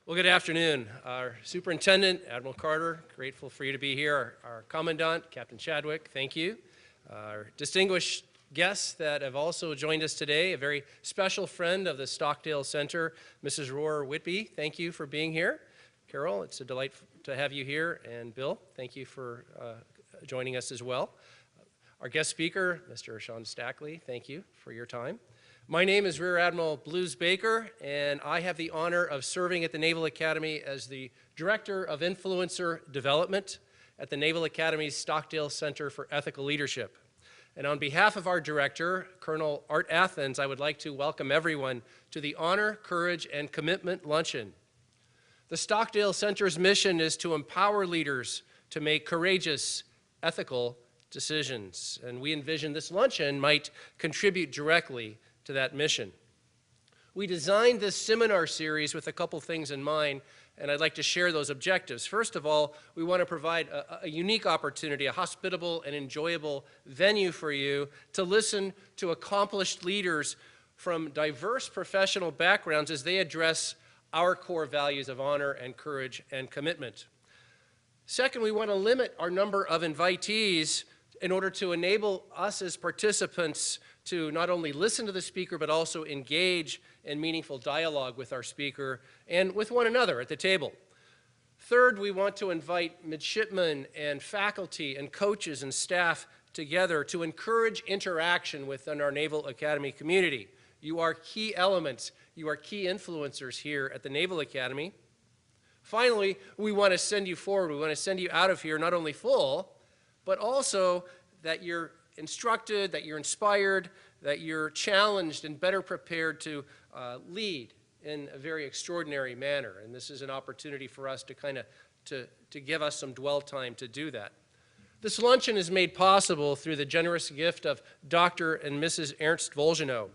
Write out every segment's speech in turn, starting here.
Well, good afternoon. Our Superintendent, Admiral Carter, grateful for you to be here. Our Commandant, Captain Chadwick, thank you. Our distinguished guests that have also joined us today, a very special friend of the Stockdale Center, Mrs. Roar Whitby, thank you for being here. Carol, it's a delight to have you here. And Bill, thank you for joining us as well. Our guest speaker, Mr. Sean Stackley, thank you for your time. My name is Rear Admiral Blues Baker, and I have the honor of serving at the Naval Academy as the Director of Influencer Development at the Naval Academy's Stockdale Center for Ethical Leadership. And on behalf of our Director, Colonel Art Athens, I would like to welcome everyone to the Honor, Courage, and Commitment Luncheon. The Stockdale Center's mission is to empower leaders to make courageous, ethical decisions, and we envision this luncheon might contribute directly to that mission. We designed this seminar series with a couple things in mind, and I'd like to share those objectives. First of all, we want to provide a unique opportunity, a hospitable and enjoyable venue for you to listen to accomplished leaders from diverse professional backgrounds as they address our core values of honor and courage and commitment. Second, we want to limit our number of invitees in order to enable us as participants to not only listen to the speaker, but also engage in meaningful dialogue with our speaker and with one another at the table. Third, we want to invite midshipmen and faculty and coaches and staff together to encourage interaction within our Naval Academy community. You are key elements, you are key influencers here at the Naval Academy. Finally, we want to send you forward, we want to send you out of here not only full, but also that you're instructed, that you're inspired, that you're challenged and better prepared to lead in a very extraordinary manner. And this is an opportunity for us to to give us some dwell time to do that. This luncheon is made possible through the generous gift of Dr. and Mrs. Ernst Volgenau.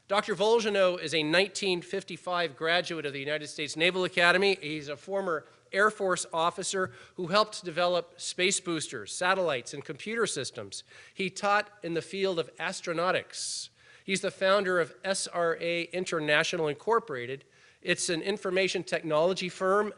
Dr. Volgenau is a 1955 graduate of the United States Naval Academy. He's a former Air Force officer who helped develop space boosters, satellites, and computer systems. He taught in the field of astronautics. He's the founder of SRA International Incorporated. It's an information technology firm.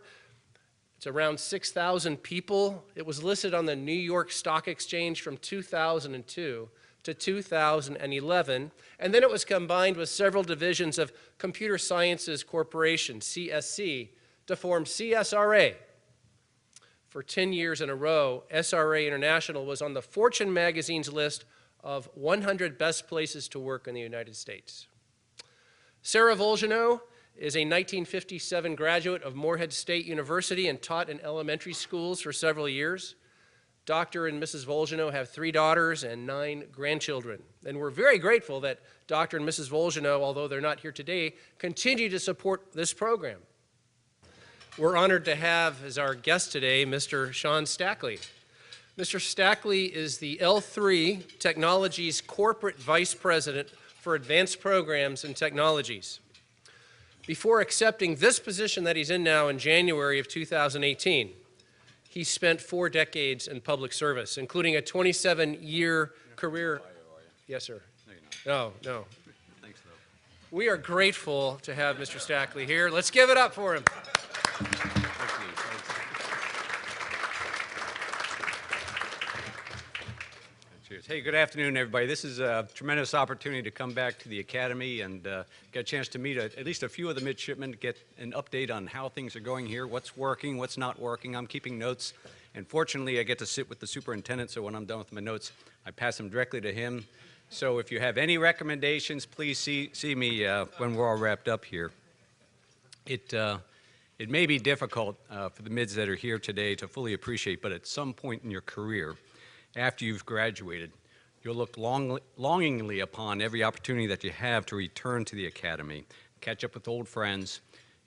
It's around 6,000 people. It was listed on the New York Stock Exchange from 2002 to 2011, and then it was combined with several divisions of Computer Sciences Corporation, CSC, to form CSRA. For 10 years in a row, SRA International was on the Fortune magazine's list of 100 best places to work in the United States. Sarah Volgenau is a 1957 graduate of Morehead State University and taught in elementary schools for several years. Dr. and Mrs. Volgenau have 3 daughters and 9 grandchildren. And we're very grateful that Dr. and Mrs. Volgenau, although they're not here today, continue to support this program. We're honored to have as our guest today Mr. Sean Stackley. Mr. Stackley is the L3 Technologies Corporate Vice President for Advanced Programs and Technologies. Before accepting this position that he's in now in January of 2018, he spent 4 decades in public service, including a 27-year career. Yes, sir. No, no. Thanks, though. We are grateful to have Mr. Stackley here. Let's give it up for him. Cheers. Hey, good afternoon, everybody. This is a tremendous opportunity to come back to the Academy and get a chance to meet at least a few of the midshipmen, to get an update on how things are going here, what's working, what's not working. I'm keeping notes, and fortunately, I get to sit with the superintendent, so when I'm done with my notes, I pass them directly to him. So if you have any recommendations, please see me when we're all wrapped up here. It may be difficult for the mids that are here today to fully appreciate, but at some point in your career, after you've graduated, you'll look longingly upon every opportunity that you have to return to the Academy, catch up with old friends,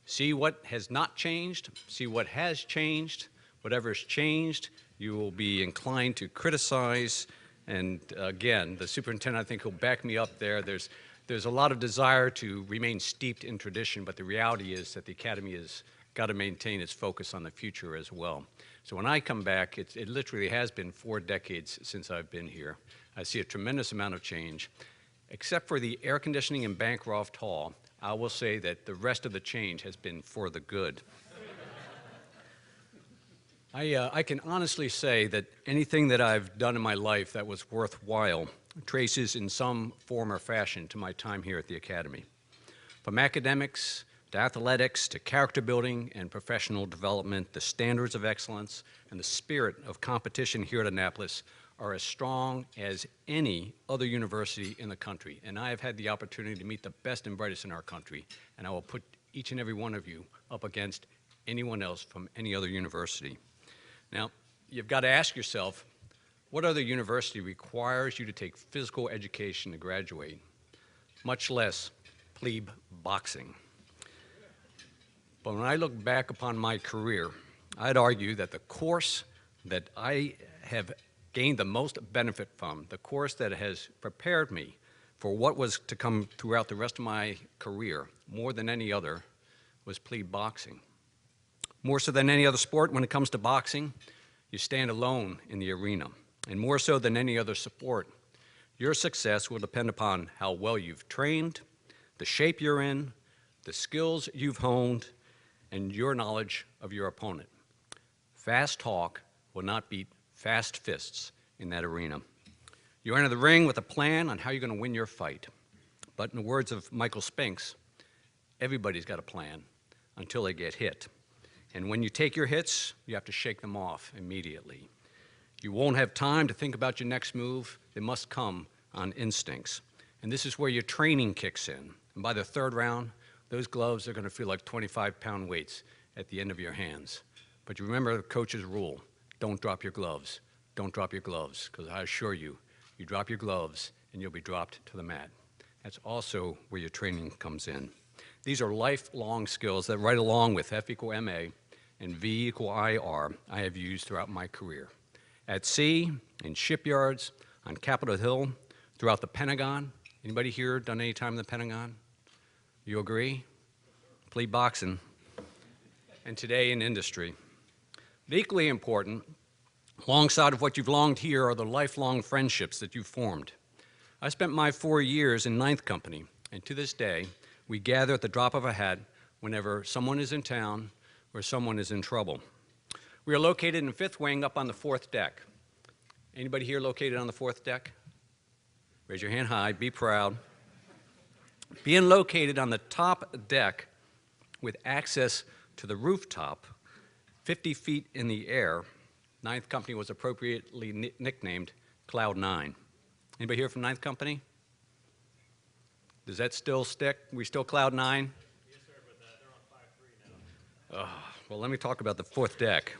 see what has not changed, see what has changed. Whatever's changed, you will be inclined to criticize. And again, the superintendent, I think, will back me up there. There's a lot of desire to remain steeped in tradition, but the reality is that the Academy has got to maintain its focus on the future as well. So when I come back, it literally has been 4 decades since I've been here. I see a tremendous amount of change. Except for the air conditioning in Bancroft Hall, I will say that the rest of the change has been for the good. I can honestly say that anything that I've done in my life that was worthwhile traces in some form or fashion to my time here at the Academy. From academics to athletics to character building and professional development, the standards of excellence and the spirit of competition here at Annapolis are as strong as any other university in the country. And I have had the opportunity to meet the best and brightest in our country, and I will put each and every one of you up against anyone else from any other university. Now, you've got to ask yourself, what other university requires you to take physical education to graduate, much less plebe boxing? But when I look back upon my career, I'd argue that the course that I have gained the most benefit from, the course that has prepared me for what was to come throughout the rest of my career, more than any other, was plebe boxing. More so than any other sport, when it comes to boxing, you stand alone in the arena. And more so than any other sport, your success will depend upon how well you've trained, the shape you're in, the skills you've honed, and your knowledge of your opponent. Fast talk will not beat fast fists in that arena. You enter the ring with a plan on how you're going to win your fight. But in the words of Michael Spinks, everybody's got a plan until they get hit. And when you take your hits, you have to shake them off immediately. You won't have time to think about your next move. They must come on instincts. And this is where your training kicks in. And by the third round, those gloves are going to feel like 25-pound weights at the end of your hands. But you remember the coach's rule, don't drop your gloves. Don't drop your gloves, because I assure you, you drop your gloves and you'll be dropped to the mat. That's also where your training comes in. These are lifelong skills that, right along with F = MA and V = IR, I have used throughout my career. At sea, in shipyards, on Capitol Hill, throughout the Pentagon. Anybody here done any time in the Pentagon? You agree? Plebe boxing. And today in industry. But equally important, alongside of what you've longed here are the lifelong friendships that you've formed. I spent my 4 years in 9th Company, and to this day, we gather at the drop of a hat whenever someone is in town or someone is in trouble. We are located in the 5th wing up on the 4th deck. Anybody here located on the 4th deck? Raise your hand high, be proud. Being located on the top deck with access to the rooftop, 50 feet in the air, 9th Company was appropriately nicknamed Cloud 9. Anybody here from 9th Company? Does that still stick? We still Cloud 9? Yes, sir, but they're on 5-3 now. Well, let me talk about the 4th deck.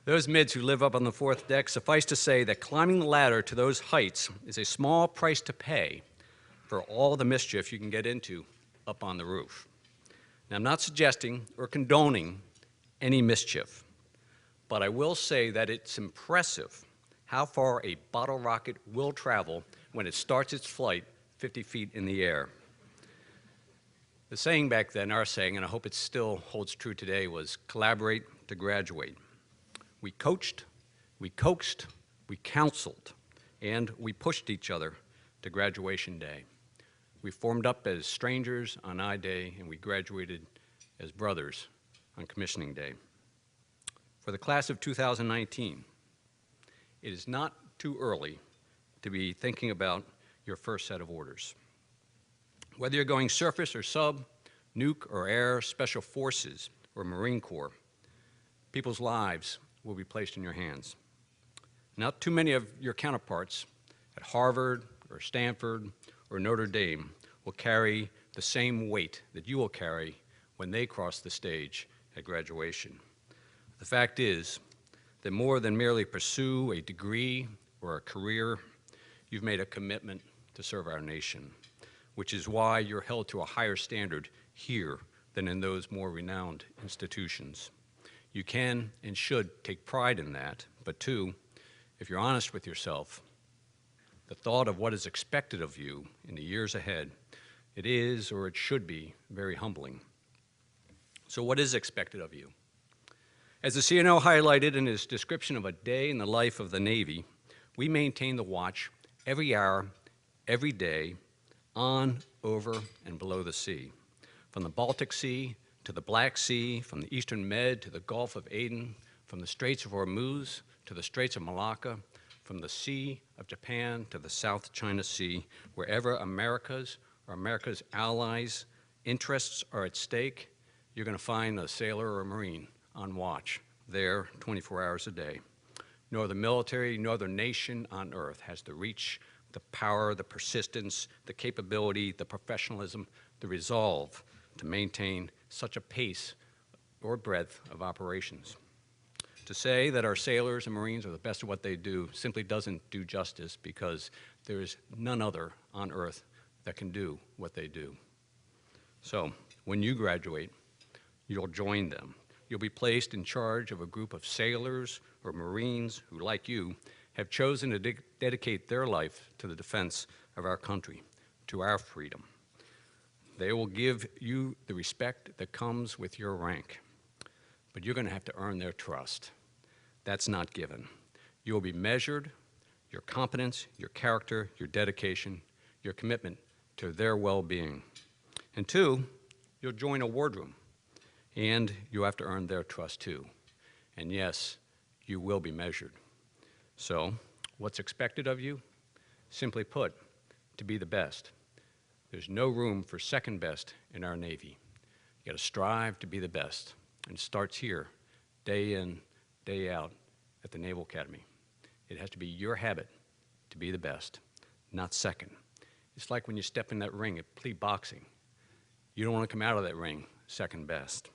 Those mids who live up on the 4th deck, suffice to say that climbing the ladder to those heights is a small price to pay for all the mischief you can get into up on the roof. Now, I'm not suggesting or condoning any mischief, but I will say that it's impressive how far a bottle rocket will travel when it starts its flight 50 feet in the air. The saying back then, our saying, and I hope it still holds true today, was collaborate to graduate. We coached, we coaxed, we counseled, and we pushed each other to graduation day. We formed up as strangers on I Day, and we graduated as brothers on commissioning day. For the class of 2019, it is not too early to be thinking about your first set of orders. Whether you're going surface or sub, nuke or air, special forces or Marine Corps, people's lives will be placed in your hands. Not too many of your counterparts at Harvard or Stanford or Notre Dame will carry the same weight that you will carry when they cross the stage at graduation. The fact is that more than merely pursue a degree or a career, you've made a commitment to serve our nation, which is why you're held to a higher standard here than in those more renowned institutions. You can and should take pride in that, but two, if you're honest with yourself, the thought of what is expected of you in the years ahead, it is or it should be very humbling. So what is expected of you? As the CNO highlighted in his description of a day in the life of the Navy, we maintain the watch every hour, every day, on, over, and below the sea. From the Baltic Sea to the Black Sea, from the Eastern Med to the Gulf of Aden, from the Straits of Hormuz to the Straits of Malacca, from the Sea of Japan to the South China Sea, wherever America's or America's allies' interests are at stake, you're going to find a sailor or a Marine on watch there 24 hours a day. No other military, no other nation on earth has the reach, the power, the persistence, the capability, the professionalism, the resolve to maintain such a pace or breadth of operations. To say that our sailors and Marines are the best at what they do simply doesn't do justice, because there is none other on earth that can do what they do. So when you graduate, you'll join them. You'll be placed in charge of a group of sailors or Marines who, like you, have chosen to dedicate their life to the defense of our country, to our freedom. They will give you the respect that comes with your rank, but you're going to have to earn their trust. That's not given. You will be measured, your competence, your character, your dedication, your commitment to their well-being. And two, you'll join a wardroom, and you have to earn their trust too. And yes, you will be measured. So, what's expected of you? Simply put, to be the best. There's no room for second best in our Navy. You gotta strive to be the best. And it starts here, day in, day out at the Naval Academy. It has to be your habit to be the best, not second. It's like when you step in that ring at plea boxing. You don't want to come out of that ring second best.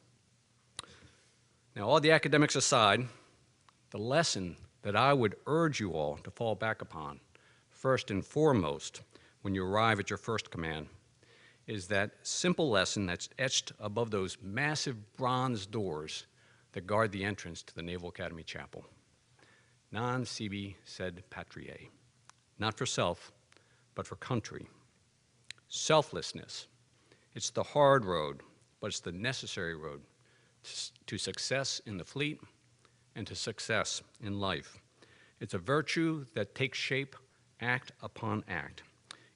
Now, all the academics aside, the lesson that I would urge you all to fall back upon, first and foremost, when you arrive at your first command, is that simple lesson that's etched above those massive bronze doors that guard the entrance to the Naval Academy Chapel. Non sibi sed patriae. Not for self, but for country. Selflessness. It's the hard road, but it's the necessary road to success in the fleet and to success in life. It's a virtue that takes shape act upon act.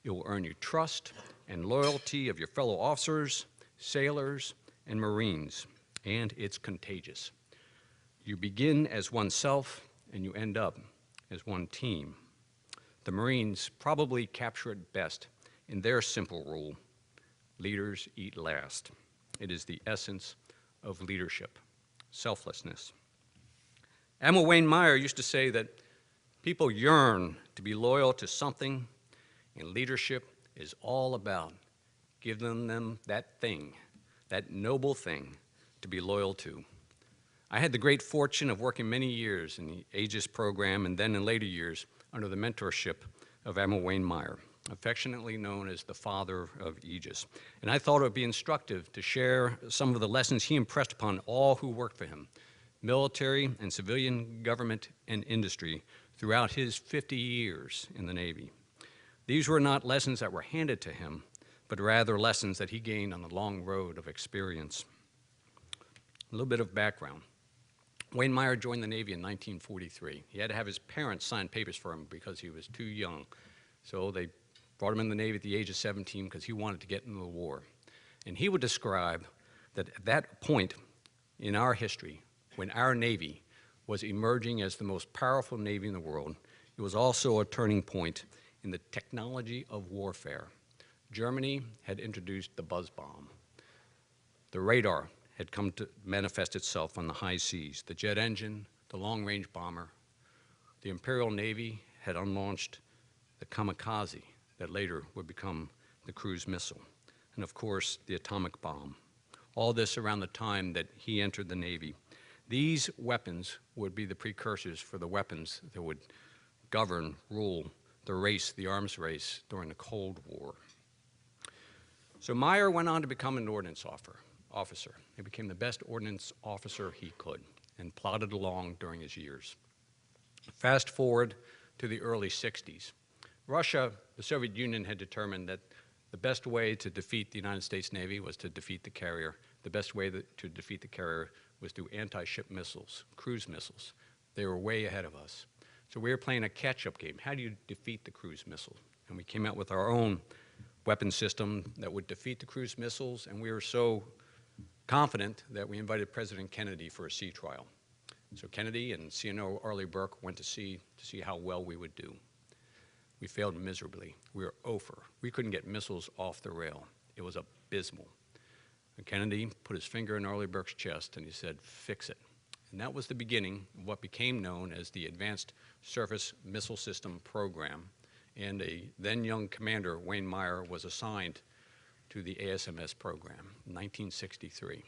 It will earn you trust and loyalty of your fellow officers, sailors, and Marines, and it's contagious. You begin as oneself, and you end up as one team. The Marines probably capture it best in their simple rule: leaders eat last. It is the essence of leadership, selflessness. Admiral Meyer used to say that people yearn to be loyal to something, and leadership is all about giving them that thing, that noble thing to be loyal to. I had the great fortune of working many years in the AEGIS program, and then in later years under the mentorship of Admiral Meyer, affectionately known as the father of Aegis. And I thought it would be instructive to share some of the lessons he impressed upon all who worked for him, military and civilian government and industry, throughout his 50 years in the Navy. These were not lessons that were handed to him, but rather lessons that he gained on the long road of experience. A little bit of background. Wayne Meyer joined the Navy in 1943. He had to have his parents sign papers for him because he was too young. So they brought him in the Navy at the age of 17 because he wanted to get into the war. And he would describe that at that point in our history, when our Navy was emerging as the most powerful Navy in the world, it was also a turning point in the technology of warfare. Germany had introduced the buzz bomb. The radar had come to manifest itself on the high seas, the jet engine, the long-range bomber. The Imperial Navy had unlaunched the kamikaze that later would become the cruise missile, and of course, the atomic bomb. All this around the time that he entered the Navy. These weapons would be the precursors for the weapons that would govern, rule the race, the arms race during the Cold War. So Meyer went on to become an ordnance officer. He became the best ordnance officer he could and plodded along during his years. Fast forward to the early 60s. Russia, the Soviet Union, had determined that the best way to defeat the United States Navy was to defeat the carrier. The best way to defeat the carrier was through anti-ship missiles, cruise missiles. They were way ahead of us. So we were playing a catch-up game. How do you defeat the cruise missile? And we came out with our own weapon system that would defeat the cruise missiles, and we were so confident that we invited President Kennedy for a sea trial. So Kennedy and CNO Arleigh Burke went to see how well we would do. We failed miserably. We were over. We couldn't get missiles off the rail. It was abysmal. And Kennedy put his finger in Arleigh Burke's chest and he said, "Fix it." And that was the beginning of what became known as the Advanced Surface Missile System Program. And a then young commander, Wayne Meyer, was assigned to the ASMS program in 1963.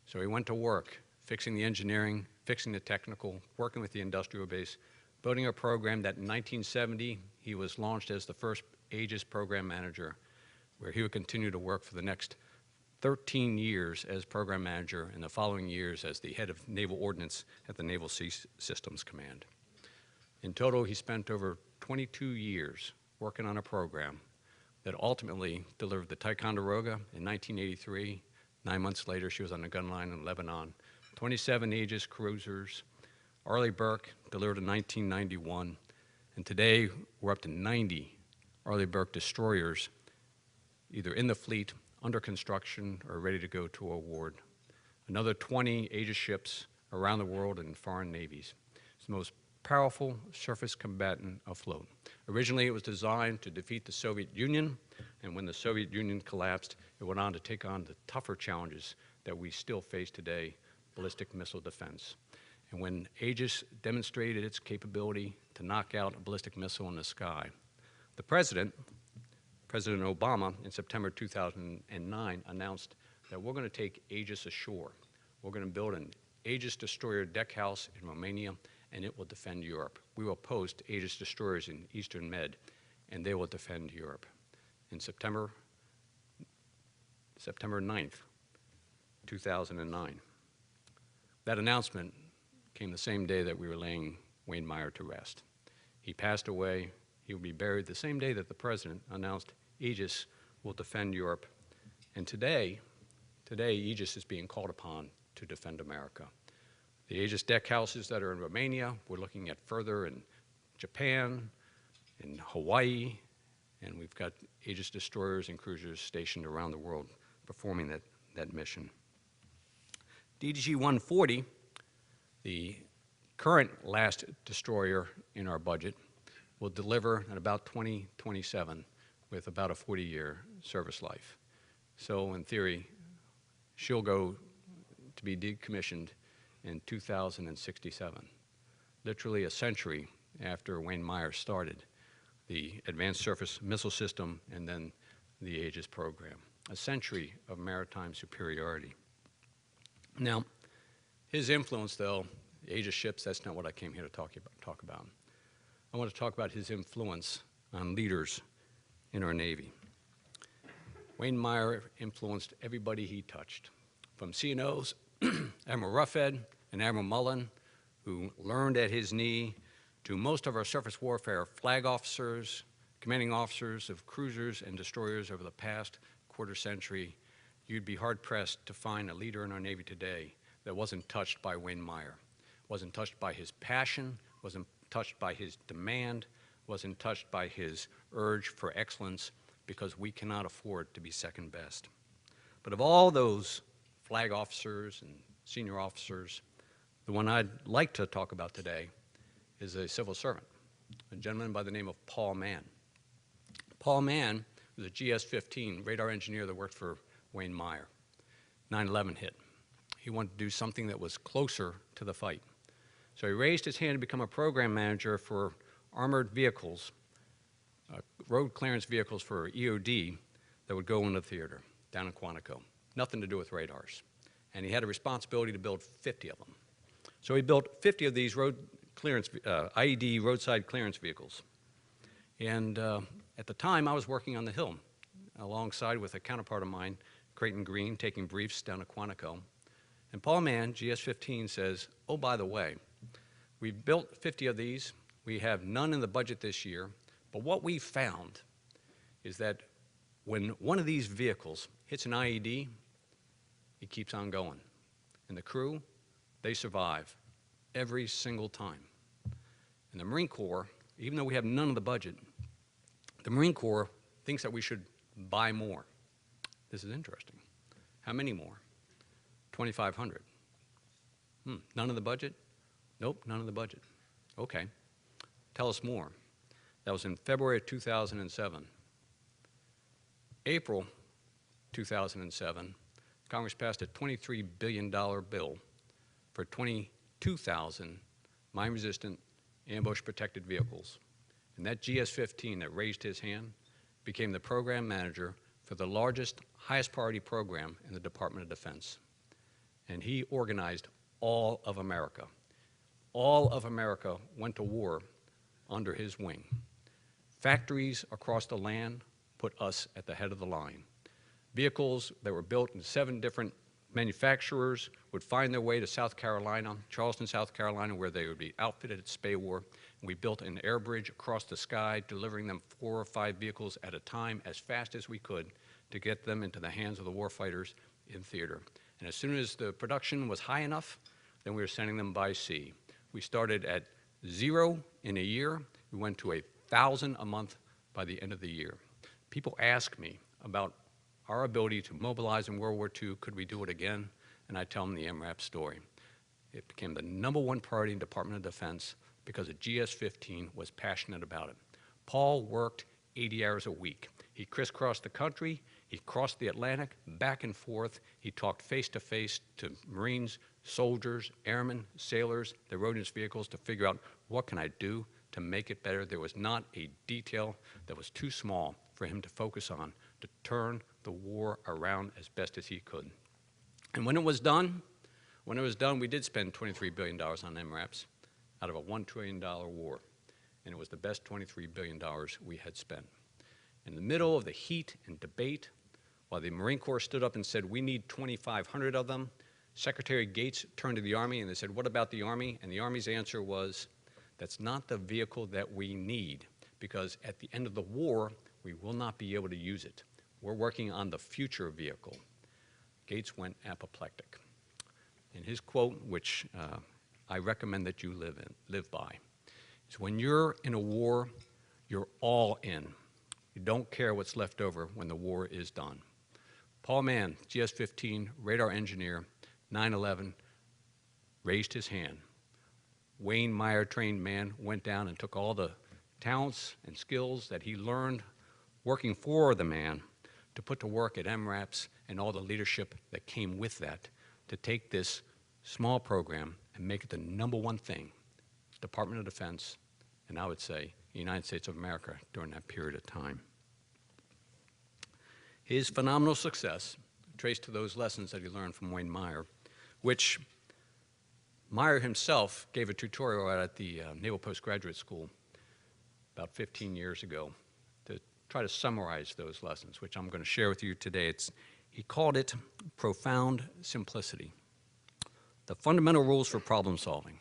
So he went to work fixing the engineering, fixing the technical, working with the industrial base, building a program that in 1970 he was launched as the first Aegis program manager, where he would continue to work for the next 13 years as program manager and the following years as the head of naval ordnance at the Naval Sea Systems Command. In total, he spent over 22 years working on a program that ultimately delivered the Ticonderoga in 1983. 9 months later, she was on the gun line in Lebanon. 27 Aegis cruisers. Arleigh Burke delivered in 1991. And today, we're up to 90 Arleigh Burke destroyers, either in the fleet, under construction, or ready to go to award. Another 20 Aegis ships around the world in foreign navies. It's the most powerful surface combatant afloat. Originally, it was designed to defeat the Soviet Union, and when the Soviet Union collapsed, it went on to take on the tougher challenges that we still face today, ballistic missile defense. And when Aegis demonstrated its capability to knock out a ballistic missile in the sky, the President Obama, in September 2009, announced that we're going to take Aegis ashore. We're going to build an Aegis destroyer deck house in Romania, and it will defend Europe. We will post Aegis destroyers in Eastern Med, and they will defend Europe. In September 9th, 2009. That announcement came the same day that we were laying Wayne Meyer to rest. He passed away. He will be buried the same day that the President announced Aegis will defend Europe. And today Aegis is being called upon to defend America. The Aegis deck houses that are in Romania, we're looking at further in Japan, in Hawaii, and we've got Aegis destroyers and cruisers stationed around the world performing that mission. DDG-140, the current last destroyer in our budget, will deliver at about 2027 with about a 40-year service life. So in theory, she'll go to be decommissioned in 2067, literally a century after Wayne Meyer started the Advanced Surface Missile System and then the Aegis program, a century of maritime superiority. Now, his influence, though, the Aegis ships, that's not what I came here to talk about. I want to talk about his influence on leaders in our Navy. Wayne Meyer influenced everybody he touched, from CNOs, Admiral Ruffhead and Admiral Mullen, who learned at his knee, to most of our surface warfare flag officers, commanding officers of cruisers and destroyers over the past quarter century. You'd be hard-pressed to find a leader in our Navy today that wasn't touched by Wayne Meyer, wasn't touched by his passion, wasn't touched by his demand, wasn't touched by his urge for excellence, because we cannot afford to be second best. But of all those flag officers and senior officers, the one I'd like to talk about today is a civil servant, a gentleman by the name of Paul Mann. Paul Mann was a GS-15 radar engineer that worked for Wayne Meyer. 9/11 hit. He wanted to do something that was closer to the fight. So he raised his hand to become a program manager for armored vehicles, road clearance vehicles for EOD that would go into the theater down in Quantico. Nothing to do with radars. And he had a responsibility to build 50 of them. So he built 50 of these road clearance, IED roadside clearance vehicles. And at the time, I was working on the Hill alongside with a counterpart of mine, Creighton Green, taking briefs down at Quantico. And Paul Mann, GS-15, says, oh, by the way, we've built 50 of these. We have none in the budget this year. But what we found is that when one of these vehicles hits an IED, it keeps on going. And the crew, they survive every single time. And the Marine Corps, even though we have none of the budget, the Marine Corps thinks that we should buy more. This is interesting. How many more? 2,500. None of the budget? Nope, none of the budget. Okay. Tell us more. That was in February of 2007. April 2007, Congress passed a $23 billion bill for 22,000 mine-resistant ambush-protected vehicles. And that GS-15 that raised his hand became the program manager for the largest, highest priority program in the Department of Defense. And he organized all of America. All of America went to war under his wing. Factories across the land put us at the head of the line. Vehicles that were built in 7 different manufacturers would find their way to South Carolina, Charleston, South Carolina, where they would be outfitted at Spay-War. We built an air bridge across the sky, delivering them 4 or 5 vehicles at a time as fast as we could to get them into the hands of the warfighters in theater. And as soon as the production was high enough, then we were sending them by sea. We started at 0 in a year. We went to 1,000 a month by the end of the year. People ask me about our ability to mobilize in World War II. Could we do it again? And I tell them the MRAP story. It became the #1 priority in the Department of Defense because the GS-15 was passionate about it. Paul worked 80 hours a week. He crisscrossed the country. He crossed the Atlantic back and forth. He talked face-to-face to Marines, soldiers, airmen, sailors that rode in his vehicles to figure out, what can I do to make it better? There was not a detail that was too small for him to focus on to turn the war around as best as he could. And when it was done, we did spend $23 billion on MRAPs out of a $1 trillion war. And it was the best $23 billion we had spent. In the middle of the heat and debate, while the Marine Corps stood up and said, we need 2,500 of them, Secretary Gates turned to the Army and they said, what about the Army? And the Army's answer was, that's not the vehicle that we need, because at the end of the war, we will not be able to use it. We're working on the future vehicle. Gates went apoplectic. And his quote, which I recommend that you live by, is when you're in a war, you're all in. You don't care what's left over when the war is done. Paul Mann, GS-15, radar engineer, 9/11, raised his hand. Wayne Meyer, trained man, went down and took all the talents and skills that he learned working for the man to put to work at MRAPS and all the leadership that came with that to take this small program and make it the #1 thing, Department of Defense, and I would say the United States of America during that period of time. His phenomenal success traced to those lessons that he learned from Wayne Meyer, which Meyer himself gave a tutorial at the Naval Postgraduate School about 15 years ago to try to summarize those lessons, which I'm going to share with you today. He called it profound simplicity. The fundamental rules for problem solving.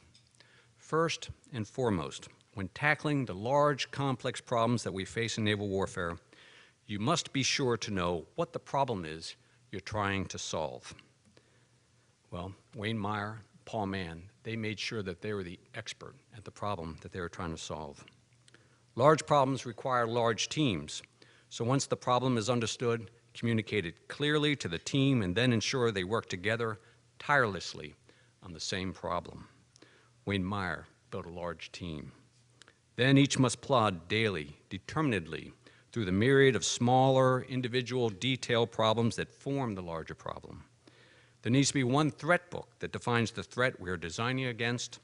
First and foremost, when tackling the large, complex problems that we face in naval warfare, you must be sure to know what the problem is you're trying to solve. Well, Wayne Meyer, Paul Mann, they made sure that they were the expert at the problem that they were trying to solve. Large problems require large teams, so once the problem is understood, communicate it clearly to the team, and then ensure they work together tirelessly on the same problem. Wayne Meyer built a large team. Then each must plod daily, determinedly, through the myriad of smaller, individual, detailed problems that form the larger problem. There needs to be one threat book that defines the threat we are designing against,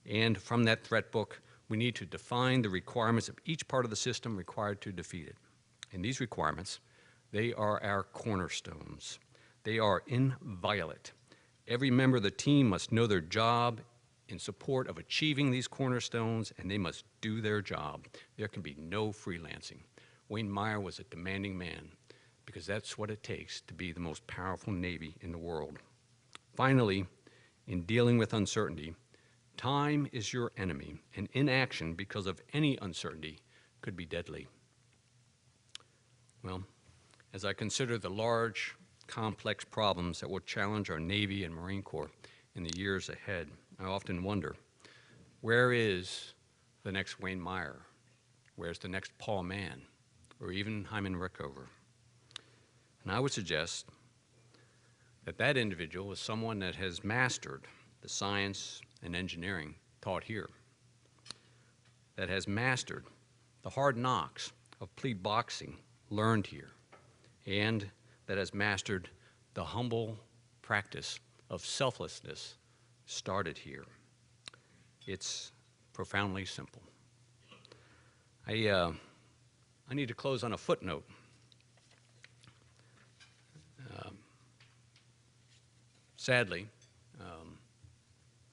and from that threat book, we need to define the requirements of each part of the system required to defeat it. And these requirements, they are our cornerstones. They are inviolate. Every member of the team must know their job in support of achieving these cornerstones, and they must do their job. There can be no freelancing. Wayne Meyer was a demanding man, because that's what it takes to be the most powerful Navy in the world. Finally, in dealing with uncertainty, time is your enemy, and inaction because of any uncertainty could be deadly. Well, as I consider the large, complex problems that will challenge our Navy and Marine Corps in the years ahead, I often wonder, where is the next Wayne Meyer? Where's the next Paul Mann? Or even Hyman Rickover? And I would suggest that that individual was someone that has mastered the science and engineering taught here, that has mastered the hard knocks of pleat boxing learned here, and that has mastered the humble practice of selflessness started here. It's profoundly simple. I need to close on a footnote. Sadly,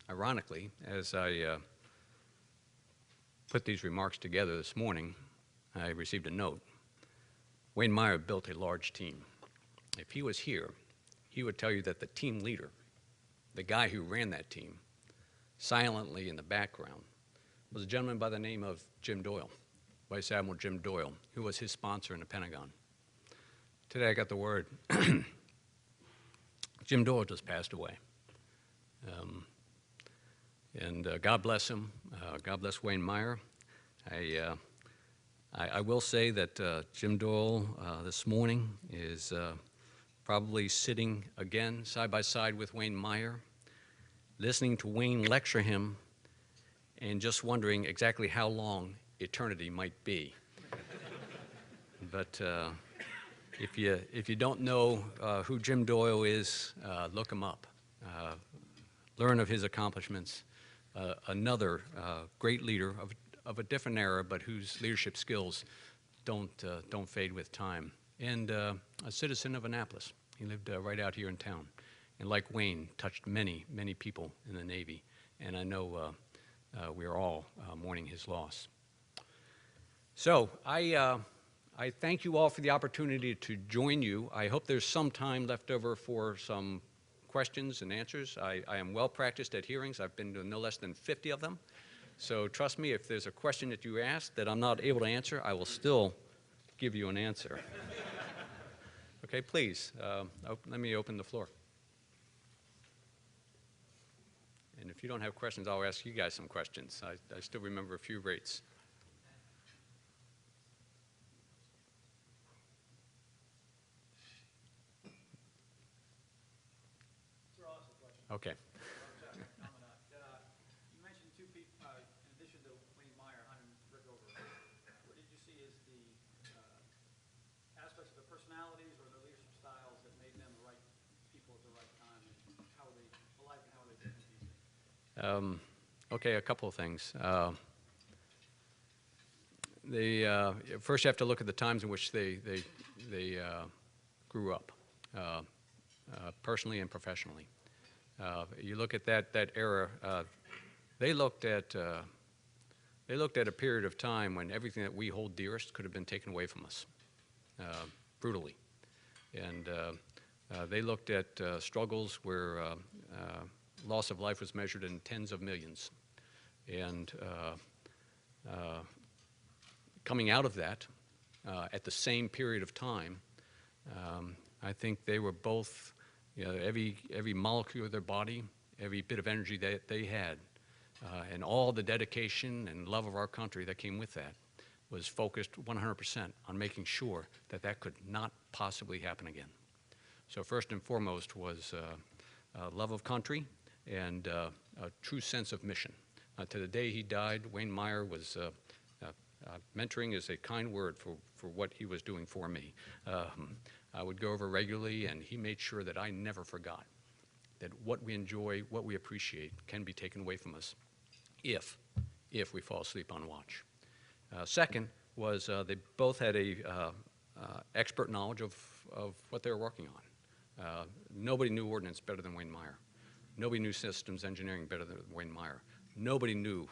ironically, as I put these remarks together this morning, I received a note. Wayne Meyer built a large team. If he was here, he would tell you that the team leader, the guy who ran that team, silently in the background, was a gentleman by the name of Jim Doyle, Vice Admiral Jim Doyle, who was his sponsor in the Pentagon. Today I got the word, Jim Doyle just passed away. God bless him. God bless Wayne Meyer. I will say that Jim Doyle this morning is probably sitting again side by side with Wayne Meyer, listening to Wayne lecture him and just wondering exactly how long eternity might be. But if you don't know who Jim Doyle is, look him up. Learn of his accomplishments. Another great leader of a different era, but whose leadership skills don't fade with time. And a citizen of Annapolis. He lived right out here in town. And like Wayne, touched many, many people in the Navy. And I know we are all mourning his loss. So I thank you all for the opportunity to join you. I hope there's some time left over for some questions and answers. I am well practiced at hearings. I've been to no less than 50 of them. So trust me, if there's a question that you ask that I'm not able to answer, I will still give you an answer. Okay, please, let me open the floor. And if you don't have questions, I'll ask you guys some questions. I still remember a few rates. Okay. You mentioned two people, in addition to Wayne Meyer, Hyman Rickover. What did you see as the aspects of the personalities or the leadership styles that made them the right people at the right time, and how were they alike and how were they different these days? Okay, a couple of things. First you have to look at the times in which they grew up, personally and professionally. You look at that era. They looked at a period of time when everything that we hold dearest could have been taken away from us, brutally, and they looked at struggles where loss of life was measured in tens of millions, and coming out of that at the same period of time, I think they were both. Every molecule of their body, every bit of energy that they had, and all the dedication and love of our country that came with that was focused 100% on making sure that that could not possibly happen again. So first and foremost was love of country and a true sense of mission. To the day he died, Wayne Meyer was, mentoring is a kind word for what he was doing for me. I would go over regularly, and he made sure that I never forgot that what we enjoy, what we appreciate, can be taken away from us if we fall asleep on watch. Second was they both had a expert knowledge of what they were working on. Nobody knew ordnance better than Wayne Meyer. Nobody knew systems engineering better than Wayne Meyer. Nobody knew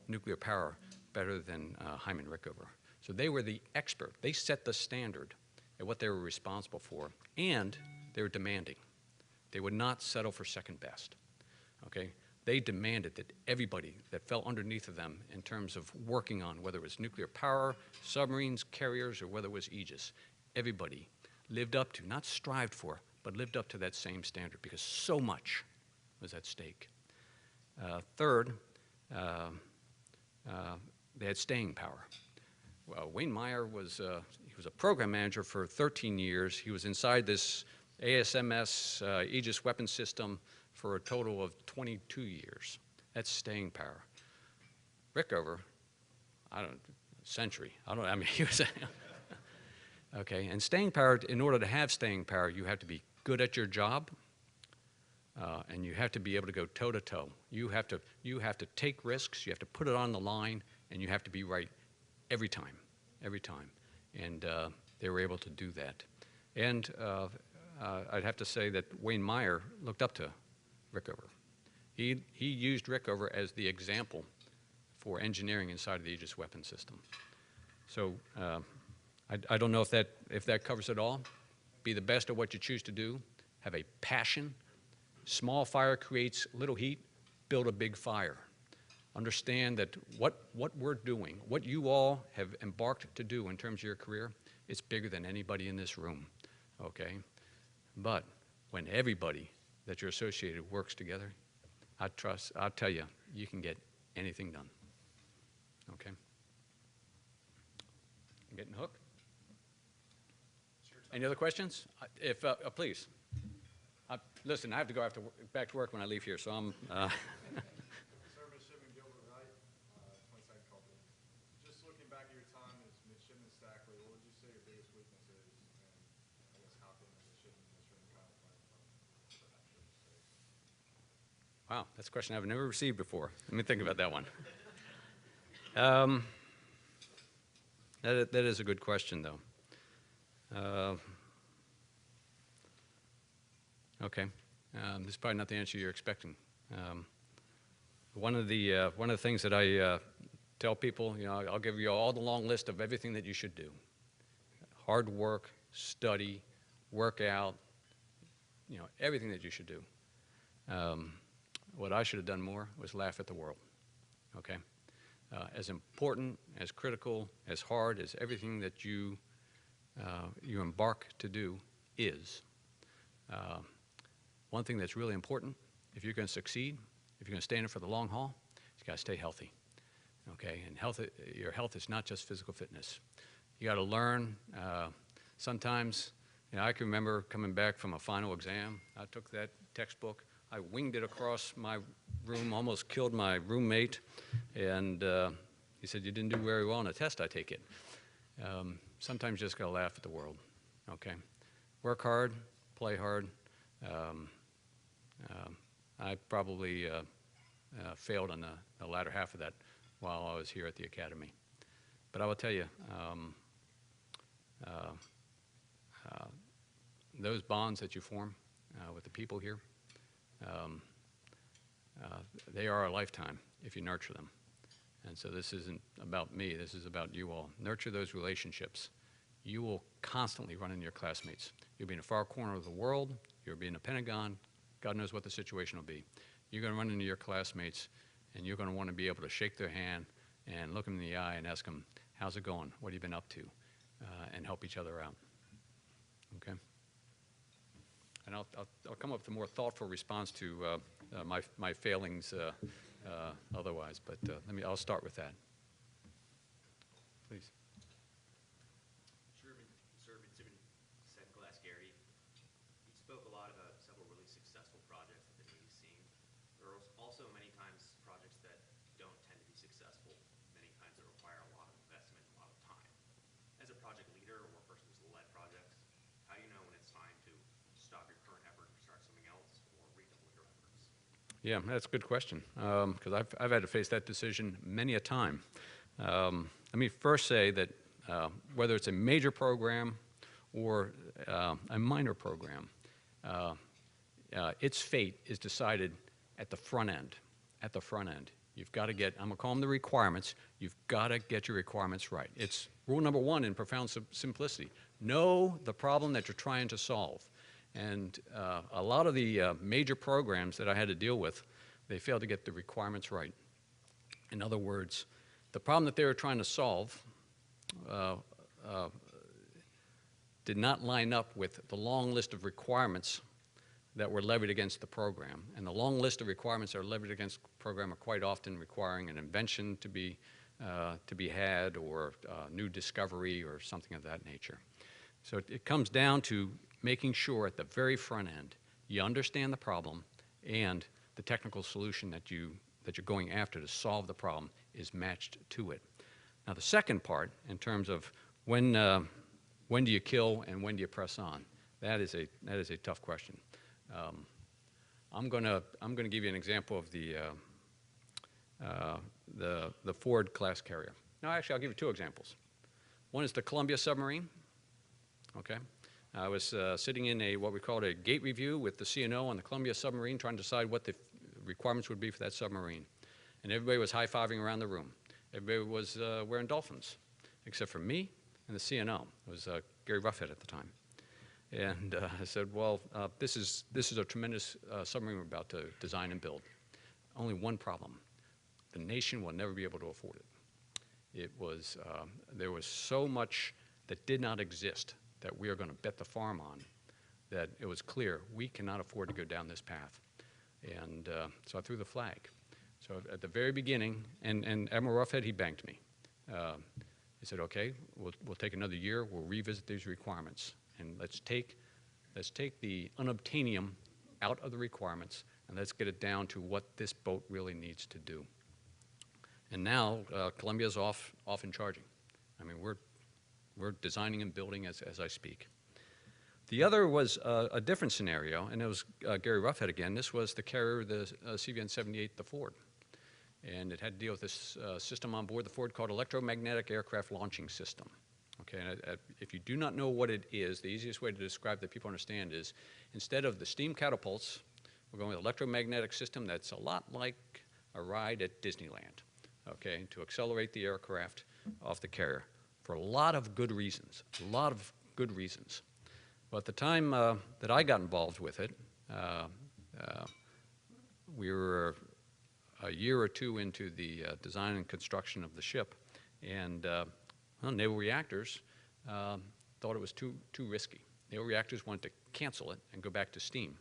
nuclear power better than Hyman Rickover. So they were the expert. They set the standard at what they were responsible for, and they were demanding. They would not settle for second best, okay? They demanded that everybody that fell underneath of them in terms of working on, whether it was nuclear power, submarines, carriers, or whether it was Aegis, everybody lived up to, not strived for, but lived up to that same standard because so much was at stake. Third, they had staying power. Well, Wayne Meyer was was a program manager for 13 years. He was inside this ASMS Aegis Weapon System for a total of 22 years. That's staying power. Rickover, Century. I mean, he was, okay, and staying power, in order to have staying power, you have to be good at your job, and you have to be able to go toe-to-toe. You have to take risks, you have to put it on the line, and you have to be right every time. And they were able to do that. And I'd have to say that Wayne Meyer looked up to Rickover. He used Rickover as the example for engineering inside of the Aegis Weapon System. So I don't know if that covers it all. Be the best at what you choose to do. Have a passion. Small fire creates little heat. Build a big fire. Understand that what we're doing, what you all have embarked to do in terms of your career, it's bigger than anybody in this room, okay? But when everybody that you're associated works together, I'll tell you, you can get anything done, okay? I'm getting hooked? Any other questions? Please. Listen, I have to go back to work when I leave here, so I'm... Service Shipman Gilbert Wright, 22nd Company. Just looking back at your time as midshipman Stackley, what would you say your biggest weakness is, and I guess how can the midshipman kind of learn from perhaps your mistakes? Wow, that's a question I've never received before. Let me think about that one. That is a good question, though. Okay, this is probably not the answer you're expecting. One of the things that I tell people, I'll give you all the long list of everything that you should do. Hard work, study, work out, everything that you should do. What I should have done more was laugh at the world, okay? As important, as critical, as hard as everything that you embark to do is. One thing that's really important, if you're going to succeed, if you're going to stay in it for the long haul, you got to stay healthy, okay? And your health is not just physical fitness. You got to learn. Sometimes, I can remember coming back from a final exam. I took that textbook. I winged it across my room, almost killed my roommate, and he said, "You didn't do very well on a test, I take it." Sometimes you just got to laugh at the world, okay? Work hard, play hard. I probably failed on the latter half of that while I was here at the academy. But I will tell you, those bonds that you form with the people here, they are a lifetime if you nurture them. And so this isn't about me, this is about you all. Nurture those relationships. You will constantly run into your classmates. You'll be in a far corner of the world, you'll be in a Pentagon, God knows what the situation will be. You're going to run into your classmates, and you're going to want to be able to shake their hand and look them in the eye and ask them, "How's it going? What have you been up to?" And help each other out, okay? And I'll come up with a more thoughtful response to my failings otherwise, but I'll start with that. Please. Spoke a lot about several really successful projects that the Navy's seen. There are also many times projects that don't tend to be successful, many times that require a lot of investment, a lot of time. As a project leader or a person who's led projects, how do you know when it's time to stop your current effort and start something else or redouble your efforts? Yeah, that's a good question, because I've had to face that decision many a time. Let me first say that whether it's a major program or a minor program, its fate is decided at the front end. At the front end. You've got to get, I'm going to call them the requirements, you've got to get your requirements right. It's rule number one in profound simplicity. Know the problem that you're trying to solve. And a lot of the major programs that I had to deal with, they failed to get the requirements right. In other words, the problem that they were trying to solve did not line up with the long list of requirements that were levied against the program. And the long list of requirements that are levied against the program are quite often requiring an invention to be to be had, or new discovery or something of that nature. So it comes down to making sure at the very front end you understand the problem, and the technical solution that you're going after to solve the problem is matched to it. Now the second part, in terms of when do you kill and when do you press on, that is a tough question. I'm going to give you an example of the Ford class carrier. No, actually, I'll give you two examples. One is the Columbia submarine. Okay, I was sitting in what we called a gate review with the CNO on the Columbia submarine, trying to decide what the requirements would be for that submarine. And everybody was high-fiving around the room. Everybody was wearing dolphins, except for me and the CNO. It was Gary Roughhead at the time. And I said, well, this is a tremendous submarine we're about to design and build. Only one problem. The nation will never be able to afford it. It was, there was so much that did not exist that we are going to bet the farm on, that it was clear we cannot afford to go down this path. And so I threw the flag. So at the very beginning, and Admiral Roughhead, he banked me. He said, okay, we'll take another year, we'll revisit these requirements, and let's take the unobtainium out of the requirements, and let's get it down to what this boat really needs to do. And now Columbia's off and charging. I mean, we're designing and building as I speak. The other was a different scenario, and it was Gary Roughhead again. This was the carrier, the CVN-78, the Ford. And it had to deal with this system on board the Ford called Electromagnetic Aircraft Launching System. Okay, and if you do not know what it is, the easiest way to describe that people understand is, instead of the steam catapults, we're going with an electromagnetic system that's a lot like a ride at Disneyland, okay, to accelerate the aircraft off the carrier for a lot of good reasons, But at the time that I got involved with it, we were a year or two into the design and construction of the ship, and well, Naval Reactors thought it was too risky. Naval Reactors wanted to cancel it and go back to steam.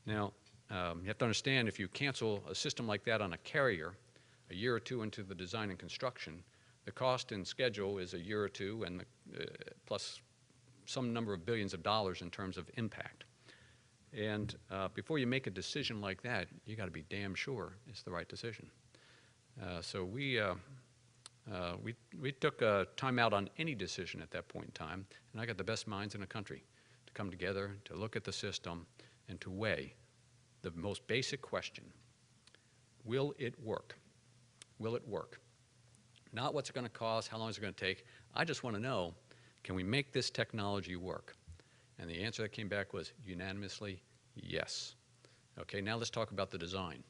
Now, you have to understand, if you cancel a system like that on a carrier a year or two into the design and construction, the cost and schedule is a year or two, and plus some number of billions of dollars in terms of impact. And before you make a decision like that, you got to be damn sure it's the right decision. So we took time out on any decision at that point in time, and I got the best minds in the country to come together, to look at the system, and to weigh the most basic question: will it work? Will it work? Not what's it going to cost, how long is it going to take. I just want to know, can we make this technology work? And the answer that came back was unanimously yes. Okay, now let's talk about the design.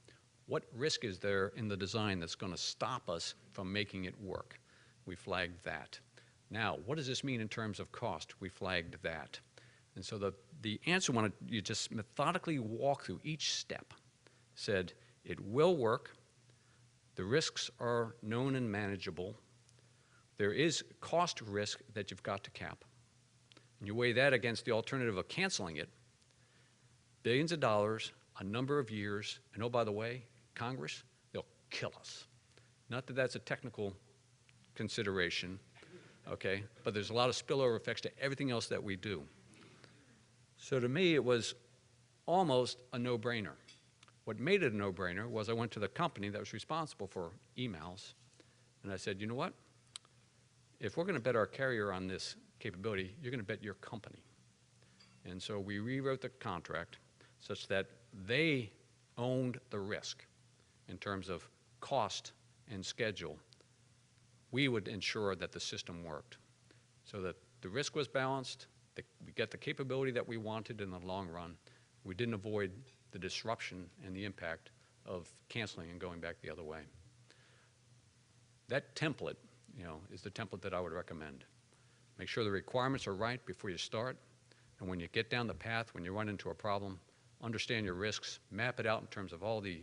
What risk is there in the design that's going to stop us from making it work? We flagged that. Now, what does this mean in terms of cost? We flagged that. And so the answer, when you just methodically walk through each step, said it will work, the risks are known and manageable, there is cost risk that you've got to cap. And you weigh that against the alternative of canceling it, billions of dollars, a number of years, and oh, by the way, Congress, they'll kill us. Not that that's a technical consideration, okay, but there's a lot of spillover effects to everything else that we do. So to me, it was almost a no-brainer. What made it a no-brainer was I went to the company that was responsible for emails, and I said, you know what? If we're going to bet our carrier on this capability, you're going to bet your company. And so we rewrote the contract such that they owned the risk in terms of cost and schedule. We would ensure that the system worked so that the risk was balanced, we get the capability that we wanted in the long run. We didn't avoid the disruption and the impact of canceling and going back the other way. That template, you know, is the template that I would recommend. Make sure the requirements are right before you start, and when you get down the path, when you run into a problem, understand your risks, map it out in terms of all the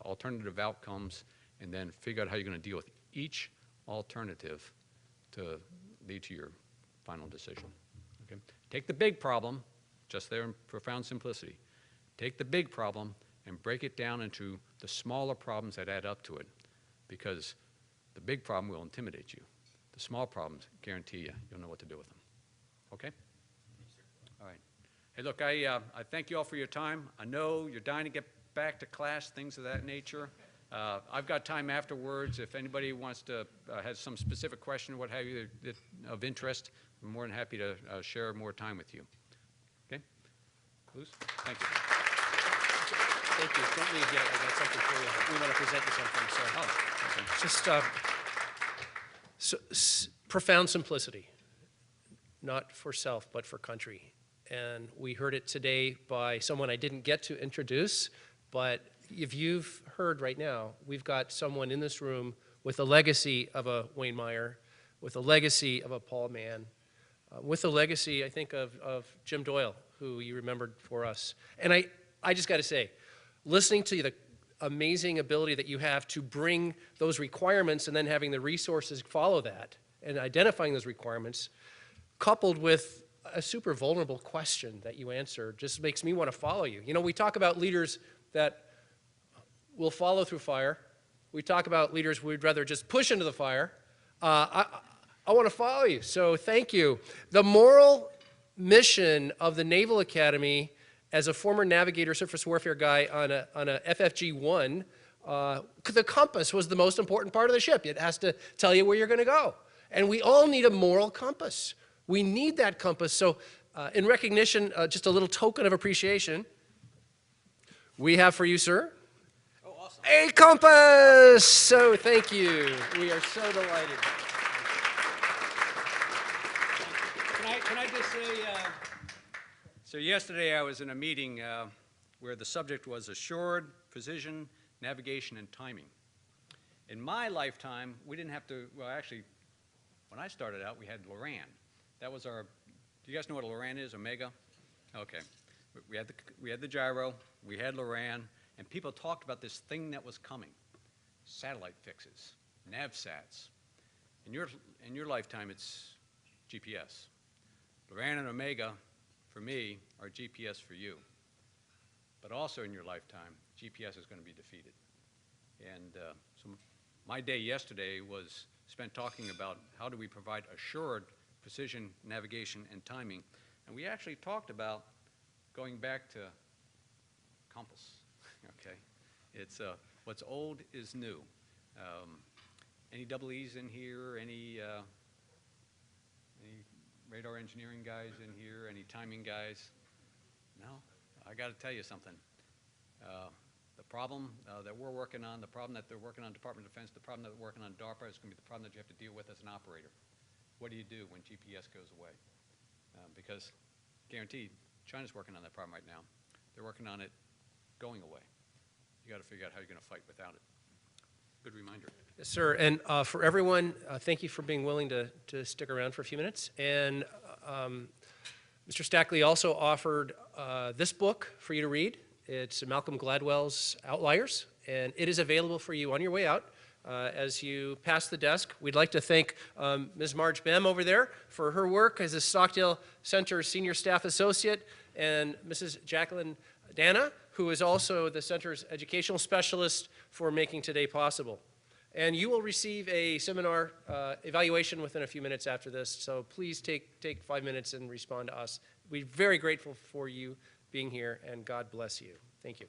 alternative outcomes, and then figure out how you're going to deal with each alternative to lead to your final decision. Okay? Take the big problem, just there in profound simplicity. Take the big problem and break it down into the smaller problems that add up to it, because The big problem will intimidate you. The small problems, guarantee you, you'll know what to do with them. Okay? All right. Hey, look, I thank you all for your time. I know you're dying to get back to class, things of that nature. I've got time afterwards. If anybody wants to, has some specific question, what have you, of interest, I'm more than happy to share more time with you. Okay? Luz? Thank you. Thank you. Don't leave yet. I got something for you. We want to present you something. So, just profound simplicity, not for self, but for country. And we heard it today by someone I didn't get to introduce, but if you've heard right now, we've got someone in this room with a legacy of a Wayne Meyer, with a legacy of a Paul Mann, with a legacy, I think, of Jim Doyle, who you remembered for us. And I just got to say, listening to the amazing ability that you have to bring those requirements and then having the resources follow that and identifying those requirements, coupled with a super vulnerable question that you answered, just makes me want to follow you. You know, we talk about leaders that will follow through fire. We talk about leaders we'd rather just push into the fire. I want to follow you, so thank you. The moral mission of the Naval Academy, as a former navigator, surface warfare guy on a FFG-1, the compass was the most important part of the ship. It has to tell you where you're going to go. And we all need a moral compass. We need that compass. So in recognition, just a little token of appreciation, we have for you, sir, a compass! So thank you. We are so delighted. Can I just say, so yesterday I was in a meeting where the subject was assured precision, navigation, and timing. In my lifetime, we didn't have to, well, actually, when I started out, we had Loran. That was our, do you guys know what a Loran is, Omega? Okay. We had the gyro, we had Loran, and people talked about this thing that was coming, satellite fixes, NavSats. In your lifetime, it's GPS. Loran and Omega, for me, are GPS for you. But also in your lifetime, GPS is going to be defeated. And so my day yesterday was spent talking about how do we provide assured precision, navigation, and timing. And we actually talked about going back to compass. Okay, it's what's old is new. Any double E's in here? Any radar engineering guys in here? Any timing guys? No? I got to tell you something. The problem that we're working on, the problem that they're working on Department of Defense, the problem that they're working on DARPA is going to be the problem that you have to deal with as an operator. What do you do when GPS goes away? Because guaranteed, China's working on that problem right now. They're working on it going away. You got to figure out how you're going to fight without it. Good reminder. Yes, sir. And for everyone, thank you for being willing to stick around for a few minutes. And Mr. Stackley also offered this book for you to read. It's Malcolm Gladwell's Outliers, and it is available for you on your way out. As you pass the desk, we'd like to thank Ms. Marge Bem over there for her work as a Stockdale Center Senior Staff Associate, and Mrs. Jacqueline Dana, who is also the Center's Educational Specialist, for making today possible. And you will receive a seminar evaluation within a few minutes after this, so please take 5 minutes and respond to us. We're very grateful for you being here, and God bless you. Thank you.